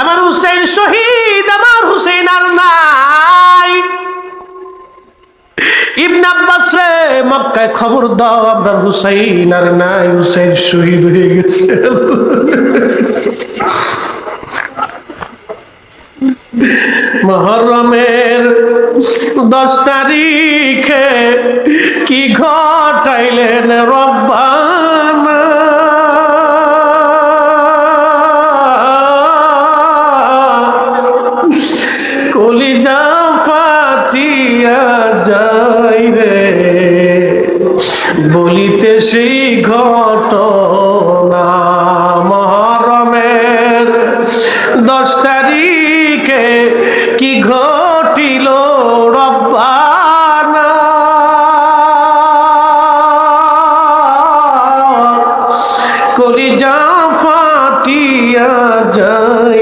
আমার হুসেন শহীদ, আমার হুসেন আর নাই। ইবনে আব্বাস রে মক্কায় খবর দাও, আপনার হুসাইন আর নাই, হুসাইন শহীদ হয়ে গেছে। মুহররমের 10 তারিখে কি ঘটাইলেন রব্বানা, কলিজা ফাটিয়া যায় রে বলিতে সেই ঘটনা। মুহররমের 10 তারিখে কি ঘটিল রব্বানা।